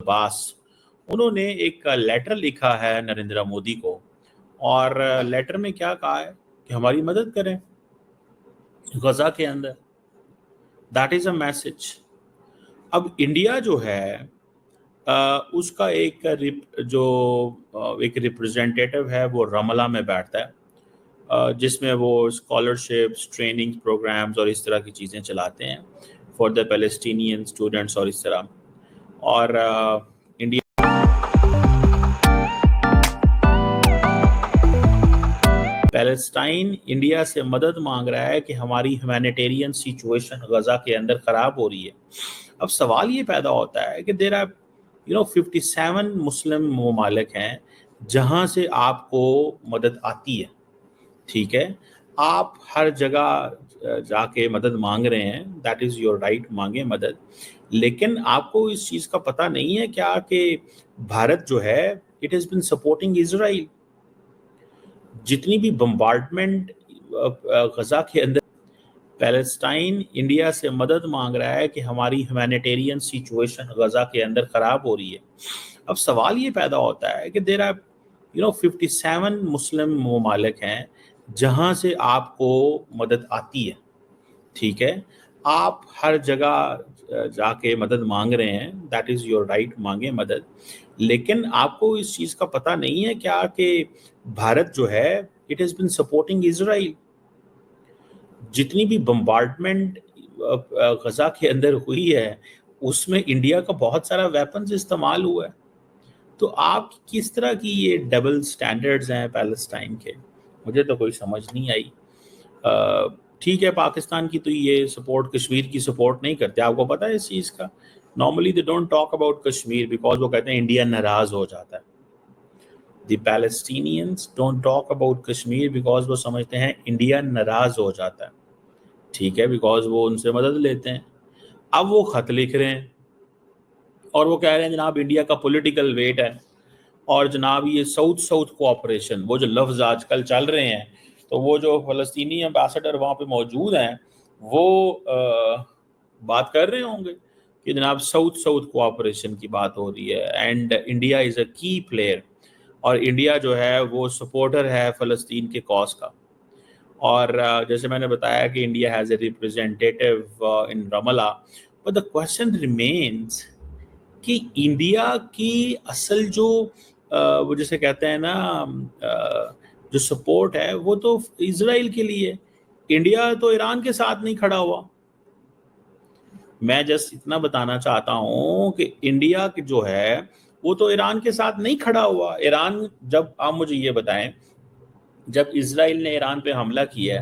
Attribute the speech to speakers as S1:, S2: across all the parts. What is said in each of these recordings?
S1: अब्बास, उन्होंने एक लेटर लिखा है नरेंद्र मोदी को, और लेटर में क्या कहा है कि हमारी मदद करें गजा के अंदर। That is a message. अब इंडिया जो है उसका एक एक रिप्रेजेंटेटिव है, वो रमला में बैठता है, जिसमें वो स्कॉलरशिप्स, ट्रेनिंग प्रोग्राम्स और इस तरह की चीज़ें चलाते हैं फॉर द पैलेस्टीनियन स्टूडेंट्स और इस तरह। और इंडिया पैलेस्टाइन इंडिया से मदद मांग रहा है कि हमारी ह्यूमैनिटेरियन सिचुएशन गजा के अंदर ख़राब हो रही है। अब सवाल ये पैदा होता है कि देयर आर 57 मुस्लिम ममालिक हैं जहाँ से आपको मदद आती है, ठीक है। आप हर जगह जाके मदद मांग रहे हैं, दैट इज़ योर राइट, मांगे मदद, लेकिन आपको इस चीज़ का पता नहीं है क्या कि भारत जो है it has been supporting Israel. जितनी भी बम्बार्डमेंट गजा के अंदर, पैलेस्टाइन इंडिया से मदद मांग रहा है कि हमारी ह्यूमैनिटेरियन सिचुएशन गजा के अंदर ख़राब हो रही है। अब सवाल ये पैदा होता है कि देयर आर 57 मुस्लिम ममालिक हैं जहाँ से आपको मदद आती है, ठीक है। आप हर जगह जाके मदद मांग रहे हैं, दैट इज़ योर राइट, मांगे मदद, लेकिन आपको इस चीज़ का पता नहीं है क्या कि भारत जो है it has been supporting Israel. जितनी भी बम्बार्डमेंट गजा के अंदर हुई है उसमें इंडिया का बहुत सारा वेपन्स इस्तेमाल हुआ है। तो आप किस तरह की ये डबल स्टैंडर्ड्स हैं पैलेस्टाइन के, मुझे तो कोई समझ नहीं आई। ठीक है, पाकिस्तान की तो ये सपोर्ट, कश्मीर की सपोर्ट नहीं करते, आपको पता है इस चीज़ का। Normally they don't talk about Kashmir because वो कहते हैं इंडिया नाराज़ हो जाता है। The Palestinians don't talk about Kashmir because वो समझते हैं इंडिया नाराज़ हो जाता है, ठीक है, बिकॉज वो उनसे मदद लेते हैं। अब वो ख़त लिख रहे हैं और वो कह रहे हैं जनाब इंडिया का पॉलिटिकल वेट है, और जनाब ये साउथ साउथ कोऑपरेशन, वो जो लफ्ज़ आजकल चल रहे हैं, तो वो जो फ़लस्तीनी एम्बेसडर वहाँ पे मौजूद हैं वो बात कर रहे होंगे कि जनाब साउथ साउथ कोऑपरेशन की बात हो रही है एंड इंडिया इज़ अ की प्लेयर, और इंडिया जो है वो सपोर्टर है फ़लस्तीन के कॉज का। और जैसे मैंने बताया कि India has a representative in Ramallah, but the question remains कि इंडिया की असल जो वो जैसे कहते हैं ना जो सपोर्ट है वो तो इजराइल के लिए। इंडिया तो ईरान के साथ नहीं खड़ा हुआ। मैं जस्ट इतना बताना चाहता हूँ कि इंडिया की जो है वो तो ईरान के साथ नहीं खड़ा हुआ। ईरान, जब आप मुझे ये बताएं, जब इजराइल ने ईरान पे हमला किया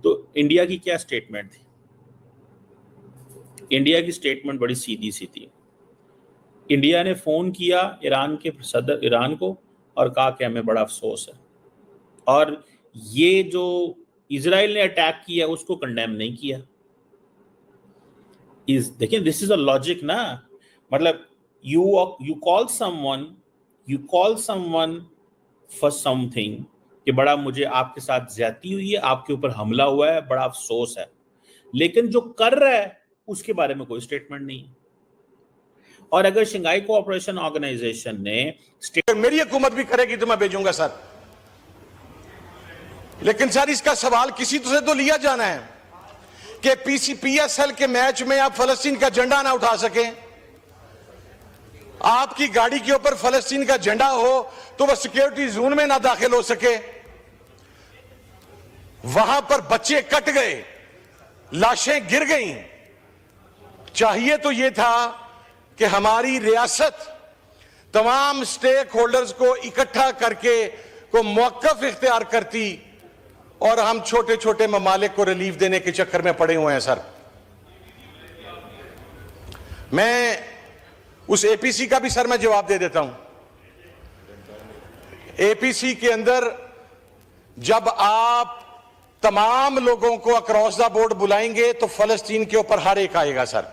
S1: तो इंडिया की क्या स्टेटमेंट थी? इंडिया की स्टेटमेंट बड़ी सीधी सी थी। इंडिया ने फ़ोन किया ईरान के सदर ईरान को और कहा कि हमें बड़ा अफसोस है, और ये जो इजराइल ने अटैक किया उसको कंडेम नहीं किया। देखिए, दिस इज अ लॉजिक ना, मतलब you call someone for something कि बड़ा मुझे आपके साथ ज्यादती हुई है, आपके ऊपर हमला हुआ है, बड़ा अफसोस है, लेकिन जो कर रहा है उसके बारे में कोई स्टेटमेंट नहीं है। और अगर शंघाई कोऑपरेशन ऑर्गेनाइजेशन ने
S2: मेरी हुकूमत भी करेगी तो मैं भेजूंगा सर, लेकिन सर इसका सवाल किसी से तो लिया जाना है कि PSL के मैच में आप फलस्तीन का झंडा ना उठा सकें। आपकी गाड़ी के ऊपर फलस्तीन का झंडा हो तो वह सिक्योरिटी जोन में ना दाखिल हो सके। वहां पर बच्चे कट गए, लाशें गिर गईं। चाहिए तो यह था कि हमारी रियासत तमाम स्टेक होल्डर्स को इकट्ठा करके को मौकफ इख्तियार करती, और हम छोटे छोटे ममालिक को रिलीफ देने के चक्कर में पड़े हुए हैं सर। मैं उस APC का भी सर मैं जवाब दे देता हूं। APC के अंदर जब आप तमाम लोगों को अक्रॉस द बोर्ड बुलाएंगे तो फलस्तीन के ऊपर हर एक आएगा सर,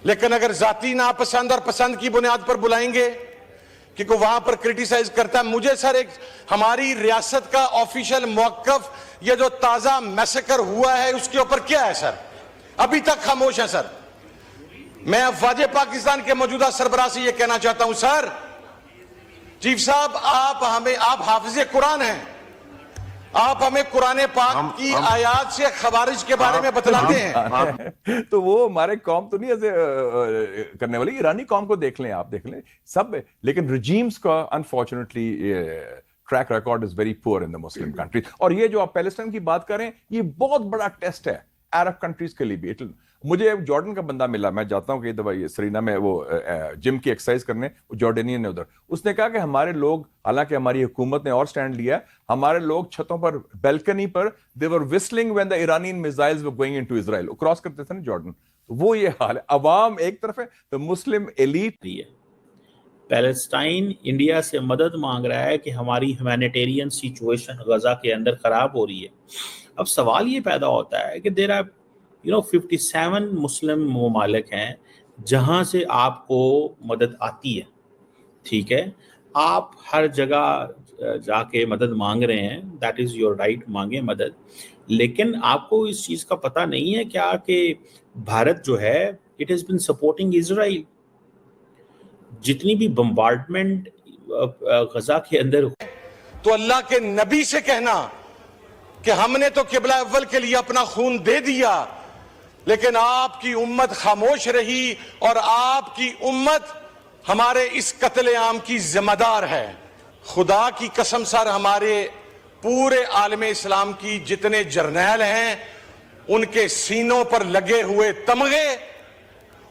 S2: लेकिन अगर जाती नापसंद और पसंद की बुनियाद पर बुलाएंगे कि को वहां पर क्रिटिसाइज करता है, मुझे सर एक हमारी रियासत का ऑफिशियल मौकफ ये जो ताजा मैसेकर हुआ है उसके ऊपर क्या है सर? अभी तक खामोश है सर। मैं अफवाज पाकिस्तान के मौजूदा सरबराह से यह कहना चाहता हूं, सर चीफ साहब, आप हाफिज कुरान हैं, आप हमें कुरान पाक की आयत से खवारिज के बारे में बतलाते हैं।
S3: तो वो हमारे कौम तो नहीं ऐसे करने वाली, ईरानी कौम को देख लें, आप देख लें सब, लेकिन रिजीम्स का unfortunately track record is very poor in the Muslim countries. और ये जो आप पैलेस्टाइन की बात करें, ये बहुत बड़ा टेस्ट है अरब कंट्रीज के लिए भी। मुझे जॉर्डन का बंदा मिला, मैं जाता हूँ कई दफा सरीना में वो जिम की एक्सरसाइज करने, जॉर्डेनियन है उधर। उसने कहा कि हमारे लोग, हालांकि हमारी हुकूमत ने और स्टैंड लिया है, हमारे लोग छतों पर, बैल्कनी पर, they were whistling when the Iranian missiles were going into Israel, cross करते थे ना जॉर्डन। तो वो ये हाल है, अवाम एक तरफ है तो मुस्लिम एलीट।
S1: पैलेस्टाइन इंडिया से मदद मांग रहा है कि हमारी ह्यूमैनिटेरियन सिचुएशन गजा के अंदर खराब हो रही है। अब सवाल ये पैदा होता है कि देयर आर 57 मुस्लिम ममालिक हैं जहां से आपको मदद आती है, ठीक है, आप हर जगह जाके मदद मांग रहे हैं, दैट इज योर राइट, मांगे मदद, लेकिन आपको इस चीज का पता नहीं है क्या कि भारत जो है it has been supporting Israel. जितनी भी बम्बार्डमेंट गजा के अंदर,
S2: तो अल्लाह के नबी से कहना कि हमने तो किबला अव्वल के लिए अपना खून दे दिया, लेकिन आपकी उम्मत खामोश रही और आपकी उम्मत हमारे इस कत्लेआम की जिम्मेदार है। खुदा की कसम सर, हमारे पूरे आलम इस्लाम की जितने जर्नैल हैं, उनके सीनों पर लगे हुए तमगे,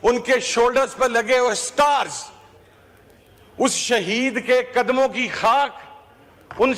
S2: उनके शोल्डर्स पर लगे हुए स्टार्स, उस शहीद के कदमों की खाक, उन